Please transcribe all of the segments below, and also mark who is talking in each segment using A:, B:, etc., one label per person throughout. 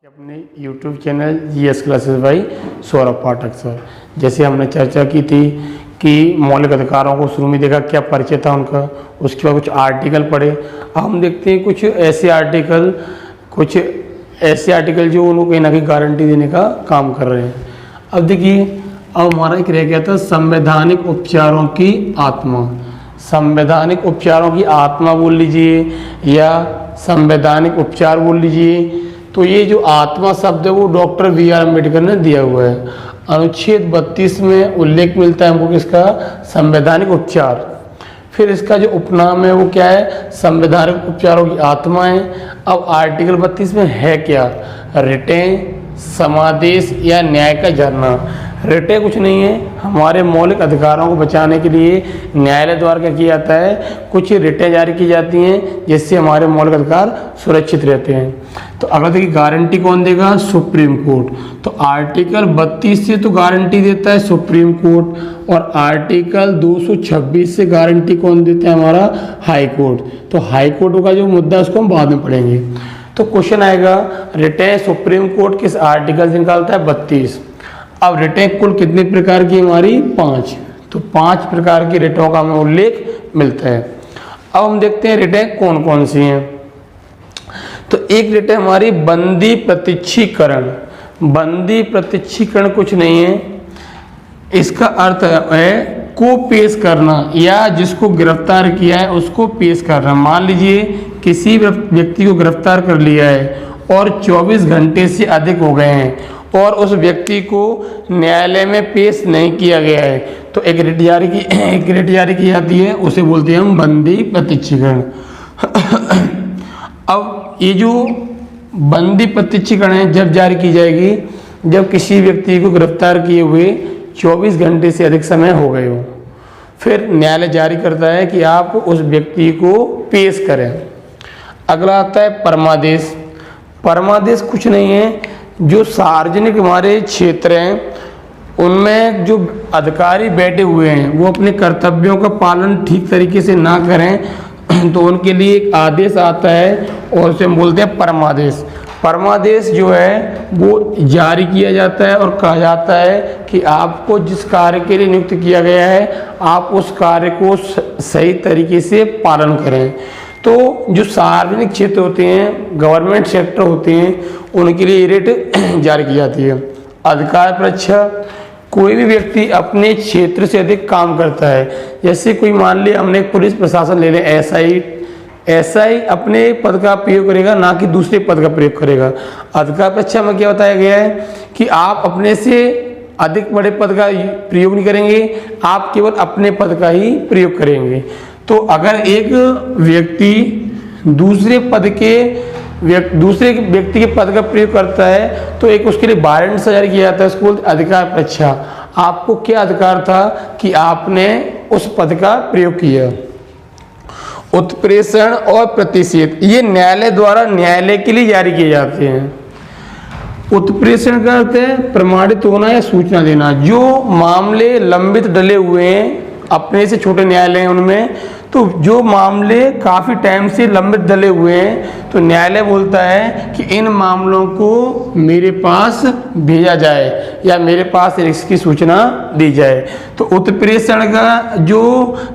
A: अपने YouTube channel GS classes by Saurabh Pathak sir. जैसे हमने चर्चा की थी कि मौलिक अधिकारों को शुरू में देखा, क्या परिचय था उनका, उसके बाद कुछ आर्टिकल पढ़े। अब हम देखते हैं कुछ ऐसे आर्टिकल जो उनको कहीं ना कहीं गारंटी देने का काम कर रहे हैं। अब देखिए, अब हमारा एक रह गया था संवैधानिक उपचारों की आत्मा। संवैधानिक उपचारों की आत्मा बोल लीजिए या संवैधानिक उपचार बोल लीजिए। तो ये जो आत्मा शब्द है वो डॉक्टर बी.आर. अम्बेडकर ने दिया हुआ है। अनुच्छेद 32 में उल्लेख मिलता है हमको किसका, संवैधानिक उपचार। फिर इसका जो उपनाम है वो क्या है, संवैधानिक उपचारों की आत्मा है। अब आर्टिकल 32 में है क्या, रिटें, समादेश या न्याय का झरना। रिटें कुछ नहीं है, हमारे मौलिक अधिकारों को बचाने के लिए न्यायालय द्वारा क्या किया जाता है, कुछ रिटें जारी की जाती हैं जिससे हमारे मौलिक अधिकार सुरक्षित रहते हैं। तो अगर देखिए गारंटी कौन देगा, सुप्रीम कोर्ट। तो आर्टिकल 32 से तो गारंटी देता है सुप्रीम कोर्ट, और आर्टिकल 226 से गारंटी कौन देता है, हमारा हाई कोर्ट। तो हाई कोर्ट का जो मुद्दा है उसको हम बाद में पढ़ेंगे। तो क्वेश्चन आएगा, रिटें सुप्रीम कोर्ट किस आर्टिकल से निकालता है, 32। अब रिटें कुल कितने प्रकार की, हमारी 5। तो 5 प्रकार की रिटों का हमें उल्लेख मिलता है। अब हम देखते हैं रिटें कौन कौन सी हैं। तो एक रिट है हमारी बंदी प्रत्यक्षीकरण। बंदी प्रत्यक्षीकरण कुछ नहीं है, इसका अर्थ है को पेश करना या जिसको गिरफ्तार किया है उसको पेश करना। मान लीजिए किसी व्यक्ति को गिरफ्तार कर लिया है और 24 घंटे से अधिक हो गए हैं और उस व्यक्ति को न्यायालय में पेश नहीं किया गया है, तो एक रिट जारी की जाती है, उसे बोलते हैं हम बंदी प्रत्यक्षीकरण। अब ये जो बंदी प्रत्यक्षीकरण है जब जारी की जाएगी, जब किसी व्यक्ति को गिरफ्तार किए हुए 24 घंटे से अधिक समय हो गए हो। फिर न्यायालय जारी करता है कि आप उस व्यक्ति को पेश करें। अगला आता है परमादेश। परमादेश कुछ नहीं है, जो सार्वजनिक हमारे क्षेत्र हैं उनमें जो अधिकारी बैठे हुए हैं वो अपने कर्तव्यों का पालन ठीक तरीके से ना करें तो उनके लिए एक आदेश आता है और उसे हम बोलते हैं परमादेश। परमादेश जो है वो जारी किया जाता है और कहा जाता है कि आपको जिस कार्य के लिए नियुक्त किया गया है आप उस कार्य को सही तरीके से पालन करें। तो जो सार्वजनिक क्षेत्र होते हैं, गवर्नमेंट सेक्टर होते हैं, उनके लिए रिट जारी की जाती है। अधिकार परीक्षा, कोई भी व्यक्ति अपने क्षेत्र से अधिक काम करता है, जैसे कोई मान लिया हमने पुलिस प्रशासन ले लें, एसआई अपने पद का प्रयोग करेगा ना कि दूसरे पद का प्रयोग करेगा। अधिकार परीक्षा में क्या बताया गया है कि आप अपने से अधिक बड़े पद का प्रयोग नहीं करेंगे, आप केवल अपने पद का ही प्रयोग करेंगे। तो अगर एक व्यक्ति दूसरे व्यक्ति के पद का प्रयोग करता है तो एक उसके लिए वारंट जारी किया जाता है, उसको बोलते अधिकार परीक्षा। आपको क्या अधिकार था कि आपने उस पद का प्रयोग किया। उत्प्रेषण और प्रतिषेध, ये न्यायालय द्वारा न्यायालय के लिए जारी किए जाते हैं। उत्प्रेषण का अर्थ है प्रमाणित होना या सूचना देना। जो मामले लंबित डले हुए हैं अपने से छोटे न्यायालय हैं उनमें, तो जो मामले काफ़ी टाइम से लंबित डले हुए हैं तो न्यायालय बोलता है कि इन मामलों को मेरे पास भेजा जाए या मेरे पास इसकी सूचना दी जाए। तो उत्प्रेषण का जो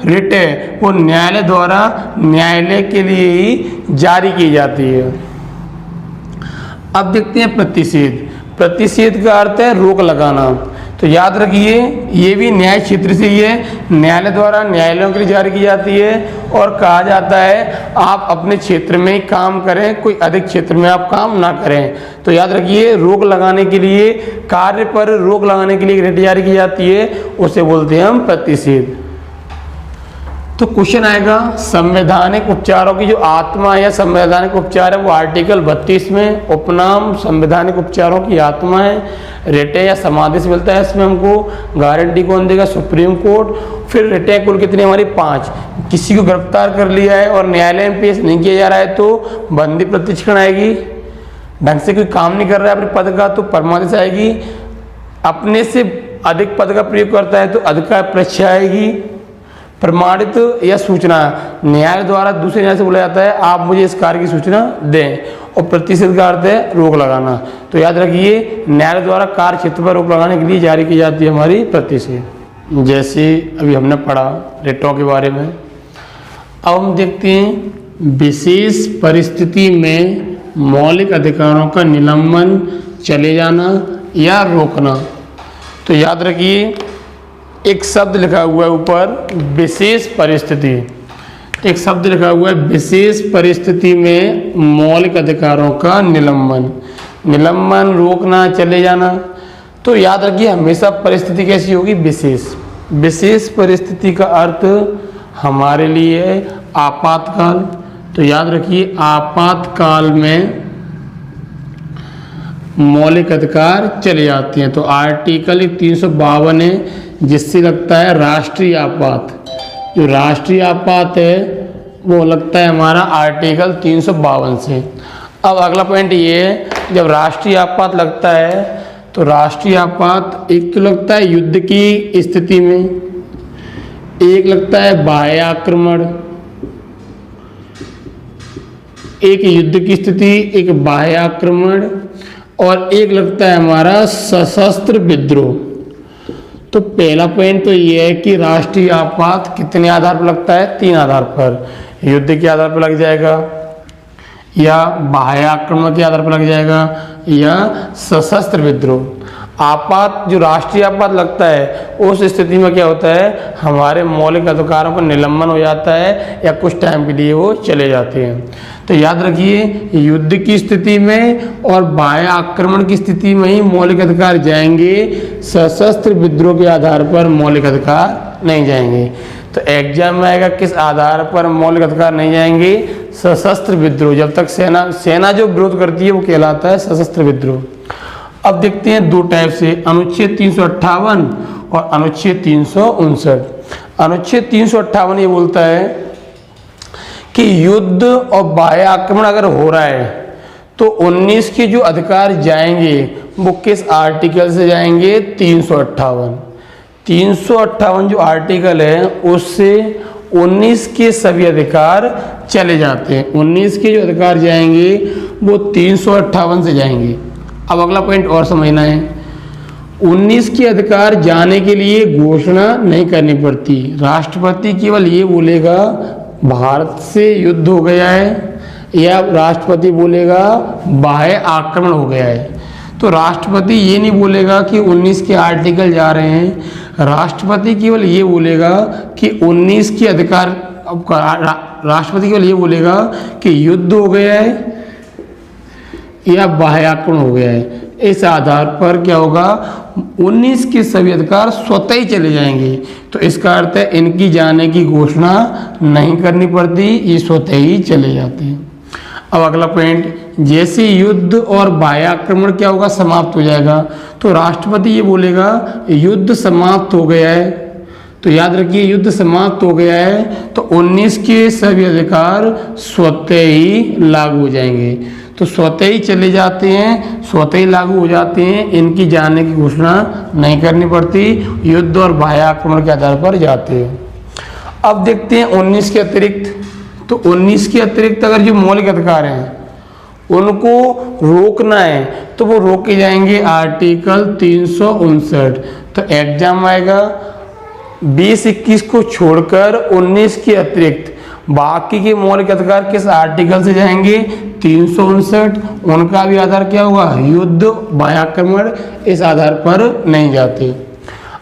A: रिट है वो न्यायालय द्वारा न्यायालय के लिए ही जारी की जाती है। अब देखते हैं प्रतिषेध। प्रतिषेध का अर्थ है रोक लगाना। तो याद रखिए ये भी न्याय क्षेत्र से ही है, न्यायालय द्वारा न्यायालयों के लिए जारी की जाती है और कहा जाता है आप अपने क्षेत्र में ही काम करें, कोई अधिक क्षेत्र में आप काम ना करें। तो याद रखिए रोक लगाने के लिए, कार्य पर रोक लगाने के लिए रिट जारी की जाती है, उसे बोलते हैं हम प्रतिषेध। तो क्वेश्चन आएगा संवैधानिक उपचारों की जो आत्मा या संवैधानिक उपचार है वो आर्टिकल 32 में उपनाम संवैधानिक उपचारों की आत्मा है। रिटें या समादेश मिलता है, इसमें हमको गारंटी कौन देगा, सुप्रीम कोर्ट। फिर रिटें कुल कितनी हमारी 5। किसी को गिरफ्तार कर लिया है और न्यायालय में पेश नहीं किया जा रहा है तो बंदी प्रत्यक्षीकरण आएगी। ढंग से कोई काम नहीं कर रहा है अपने पद का तो परमादेश आएगी। अपने से अधिक पद का प्रयोग करता है तो अधिकार परीक्षा आएगी। प्रमाणित या सूचना, न्यायालय द्वारा दूसरे न्यायालय से बोला जाता है आप मुझे इस कार्य की सूचना दें, और प्रतिषेध का अर्थ है रोक लगाना। तो याद रखिए न्यायालय द्वारा कार्य क्षेत्र पर रोक लगाने के लिए जारी की जाती है हमारी प्रतिषेध। जैसे अभी हमने पढ़ा रिटों के बारे में। अब हम देखते हैं विशेष परिस्थिति में मौलिक अधिकारों का निलंबन, चले जाना या रोकना। तो याद रखिए एक शब्द लिखा हुआ है ऊपर विशेष परिस्थिति, एक शब्द लिखा हुआ है विशेष परिस्थिति में मौलिक अधिकारों का निलंबन, निलंबन रोकना, चले जाना। तो याद रखिए हमेशा परिस्थिति कैसी होगी, विशेष। विशेष परिस्थिति का अर्थ हमारे लिए है आपातकाल। तो याद रखिए आपातकाल में मौलिक अधिकार चले जाते हैं। तो आर्टिकल 352 है जिससे लगता है राष्ट्रीय आपात। जो राष्ट्रीय आपात है वो लगता है हमारा आर्टिकल 352 से। अब अगला पॉइंट ये है जब राष्ट्रीय आपात लगता है तो राष्ट्रीय आपात एक तो लगता है युद्ध की स्थिति में, एक लगता है बाह्य आक्रमण, एक युद्ध की स्थिति, एक बाह्य आक्रमण, और एक लगता है हमारा सशस्त्र विद्रोह। तो पहला पॉइंट तो ये है कि राष्ट्रीय आपात कितने आधार पर लगता है, 3 आधार पर। युद्ध के आधार पर लग जाएगा, या बाह्य आक्रमण के आधार पर लग जाएगा, या सशस्त्र विद्रोह। आपात जो राष्ट्रीय आपात लगता है उस स्थिति में क्या होता है, हमारे मौलिक अधिकारों का निलंबन हो जाता है या कुछ टाइम के लिए वो चले जाते हैं। तो याद रखिए युद्ध की स्थिति में और बाह्य आक्रमण की स्थिति में ही मौलिक अधिकार जाएंगे, सशस्त्र विद्रोह के आधार पर मौलिक अधिकार नहीं जाएंगे। तो एग्जाम में आएगा किस आधार पर मौलिक अधिकार नहीं जाएंगे, सशस्त्र विद्रोह। जब तक सेना जो विरोध करती है वो कहलाता है सशस्त्र विद्रोह। अब देखते हैं 2 टाइप से, अनुच्छेद 358 और अनुच्छेद 359। अनुच्छेद 358 ये बोलता है कि युद्ध और बाह्य आक्रमण अगर हो रहा है तो 19 के जो अधिकार जाएंगे वो किस आर्टिकल से जाएंगे, 358। 358 जो आर्टिकल है उससे 19 के सभी अधिकार चले जाते हैं। 19 के जो अधिकार जाएंगे वो 358 से जाएंगे। अब अगला पॉइंट और समझना है, 19 के अधिकार जाने के लिए घोषणा नहीं करनी पड़ती। राष्ट्रपति केवल ये बोलेगा भारत से युद्ध हो गया है, या राष्ट्रपति बोलेगा बाह्य आक्रमण हो गया है। तो राष्ट्रपति ये नहीं बोलेगा कि 19 के आर्टिकल जा रहे हैं, राष्ट्रपति केवल ये बोलेगा कि 19 के अधिकार, राष्ट्रपति केवल ये बोलेगा कि युद्ध हो गया है या बाह्य आक्रमण हो गया है। इस आधार पर क्या होगा, 19 के सभी अधिकार स्वतः ही चले जाएंगे। तो इसका अर्थ है इनकी जाने की घोषणा नहीं करनी पड़ती, ये स्वतः ही चले जाते हैं। अब अगला पॉइंट, जैसे युद्ध और बाह्य आक्रमण क्या होगा, समाप्त हो जाएगा, तो राष्ट्रपति ये बोलेगा युद्ध समाप्त हो गया है। तो याद रखिए युद्ध समाप्त हो गया है तो 19 के सभी अधिकार स्वतः ही लागू हो जाएंगे। तो स्वतः ही चले जाते हैं, स्वतः ही लागू हो जाते हैं, इनकी जाने की घोषणा नहीं करनी पड़ती, युद्ध और बाह्य आक्रमण के आधार पर जाते हैं। अब देखते हैं 19 के अतिरिक्त। तो 19 के अतिरिक्त अगर जो मौलिक अधिकार हैं उनको रोकना है तो वो रोके जाएंगे आर्टिकल 359। तो एग्जाम आएगा 20-21 को छोड़कर 19 के अतिरिक्त बाकी के मौलिक अधिकार किस आर्टिकल से जाएंगे, 359। उनका भी आधार क्या होगा, युद्ध बाह्य आक्रमण, इस आधार पर नहीं जाते।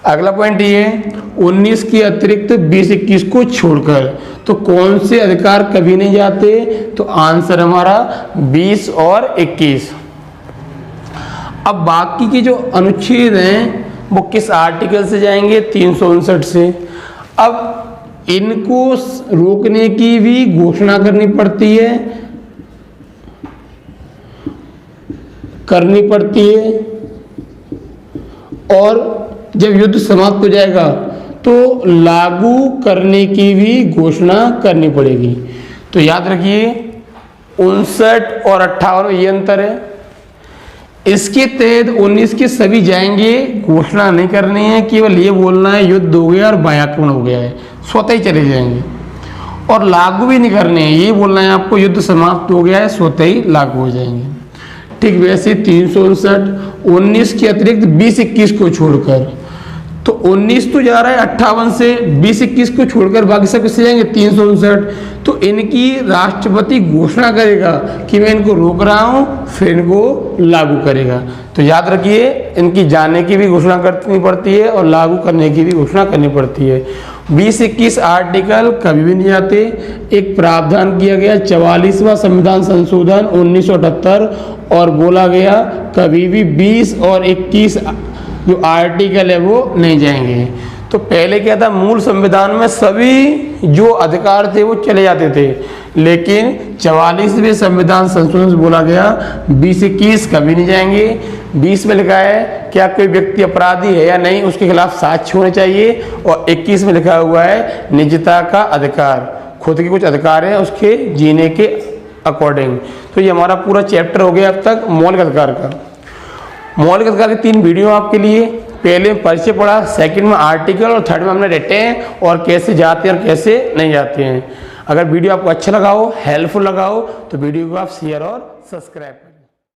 A: अगला पॉइंट ये 19 के अतिरिक्त 20-21 को छोड़कर तो कौन से अधिकार कभी नहीं जाते, तो आंसर हमारा 20 और 21। अब बाकी के जो अनुच्छेद हैं वो किस आर्टिकल से जाएंगे, 359 से। अब इनको रोकने की भी घोषणा करनी पड़ती है, और जब युद्ध समाप्त हो जाएगा तो लागू करने की भी घोषणा करनी पड़ेगी। तो याद रखिए 59 और 58 में ये अंतर है। इसके तहत 19 के सभी जाएंगे, घोषणा नहीं करनी है, केवल ये बोलना है युद्ध हो गया और बाह्याक्रमण हो गया है, स्वतः ही चले जाएंगे। और लागू भी नहीं करने हैं, ये बोलना है आपको युद्ध समाप्त हो गया है, स्वतः ही लागू हो जाएंगे। ठीक वैसे 359 19 के अतिरिक्त 20-21 को छोड़कर, तो 19 तो जा रहा है 58 से, 20-21 को छोड़कर बाकी सब किससे जाएंगे 359। तो इनकी राष्ट्रपति घोषणा करेगा कि मैं इनको रोक रहा हूं, फिर इनको लागू करेगा। तो याद रखिए, इनकी जाने की भी घोषणा करनी पड़ती है और लागू करने की भी घोषणा करनी पड़ती है। 20-21 आर्टिकल कभी भी नहीं जाते। एक प्रावधान किया गया 44वां संविधान संशोधन 1978 और बोला गया कभी भी 20 और 21 जो आर्टिकल है वो नहीं जाएंगे। तो पहले क्या था, मूल संविधान में सभी जो अधिकार थे वो चले जाते थे, लेकिन 44वें संविधान संशोधन से बोला गया 20-21 कभी नहीं जाएंगे। 20 में लिखा है क्या कोई व्यक्ति अपराधी है या नहीं, उसके खिलाफ साक्ष्य होने चाहिए, और 21 में लिखा हुआ है निजता का अधिकार, खुद के कुछ अधिकार है उसके जीने के अकॉर्डिंग। तो ये हमारा पूरा चैप्टर हो गया अब तक मौलिक अधिकार का। मौलिक अधिकार के 3 वीडियो आपके लिए, पहले में परिचय पढ़ा, सेकंड में आर्टिकल और थर्ड में हमने रटे हैं और कैसे जाते हैं और कैसे नहीं जाते हैं। अगर वीडियो आपको अच्छा लगा हो, हेल्पफुल लगा हो, तो वीडियो को आप शेयर और सब्सक्राइब करें।